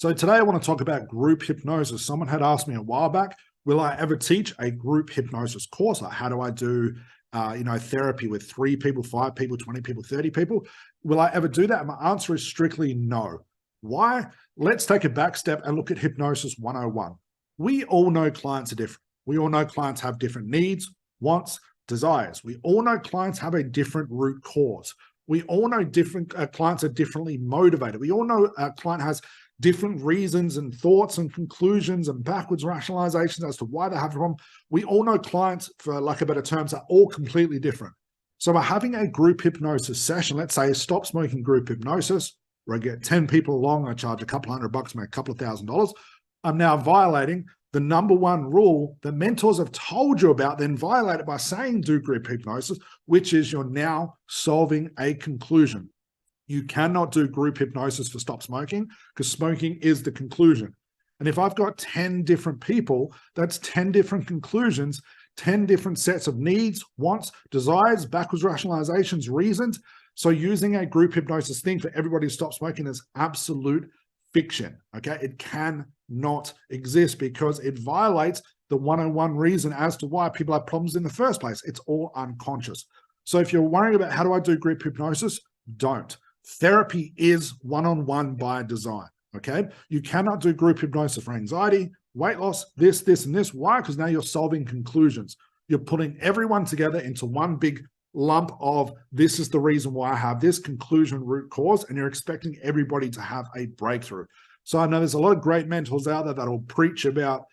So today I want to talk about group hypnosis. Someone had asked me a while back, will I ever teach a group hypnosis course? Like, how do I do, therapy with 3 people, 5 people, 20 people, 30 people? Will I ever do that? And my answer is strictly no. Why? Let's take a back step and look at Hypnosis 101. We all know clients are different. We all know clients have different needs, wants, desires. We all know clients have a different root cause. We all know different clients are differently motivated. We all know a client has different reasons and thoughts and conclusions and backwards rationalizations as to why they have a problem. We all know clients, for lack of better terms, are all completely different. So by having a group hypnosis session, let's say a stop smoking group hypnosis, where I get 10 people along, I charge a couple $100, make a couple of $1,000, I'm now violating the number one rule that mentors have told you about, then violate it by saying do group hypnosis, which is you're now solving a conclusion. You cannot do group hypnosis for stop smoking because smoking is the conclusion. And if I've got 10 different people, that's 10 different conclusions, 10 different sets of needs, wants, desires, backwards rationalizations, reasons. So using a group hypnosis thing for everybody to stop smoking is absolute fiction, okay? It cannot exist because it violates the 101 reason as to why people have problems in the first place. It's all unconscious. So if you're worrying about how do I do group hypnosis, don't. Therapy is one-on-one by design, okay? You cannot do group hypnosis for anxiety, weight loss, this, and this. Why? Because now you're solving conclusions. You're putting everyone together into one big lump of this is the reason why I have this conclusion root cause, and you're expecting everybody to have a breakthrough. So I know there's a lot of great mentors out there that will preach about,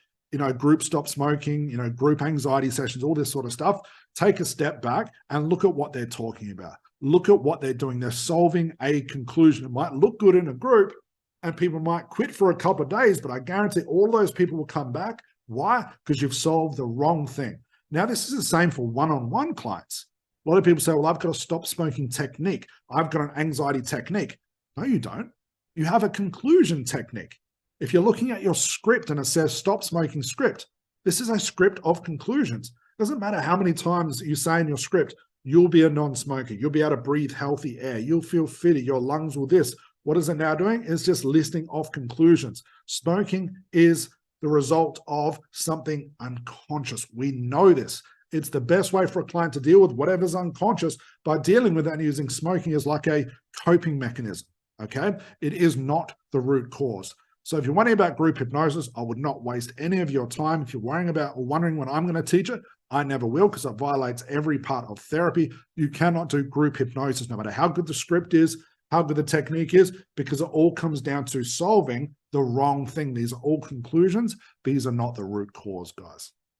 group stop smoking, group anxiety sessions, all this sort of stuff. Take a step back and look at what they're talking about. Look at what they're doing. They're solving a conclusion. It might look good in a group and people might quit for a couple of days, but I guarantee all those people will come back. Why? Because you've solved the wrong thing. Now, this is the same for one-on-one clients. A lot of people say, well, I've got a stop smoking technique. I've got an anxiety technique. No, you don't. You have a conclusion technique. If you're looking at your script and it says stop smoking script, this is a script of conclusions. It doesn't matter how many times you say in your script, you'll be a non-smoker. You'll be able to breathe healthy air. You'll feel fitter. Your lungs will this. What is it now doing? It's just listing off conclusions. Smoking is the result of something unconscious. We know this. It's the best way for a client to deal with whatever's unconscious by dealing with that and using smoking as like a coping mechanism, okay? It is not the root cause. So if you're wondering about group hypnosis, I would not waste any of your time. If you're worrying about or wondering when I'm going to teach it, I never will, because it violates every part of therapy. You cannot do group hypnosis, no matter how good the script is, how good the technique is, because it all comes down to solving the wrong thing. These are all conclusions. These are not the root cause, guys.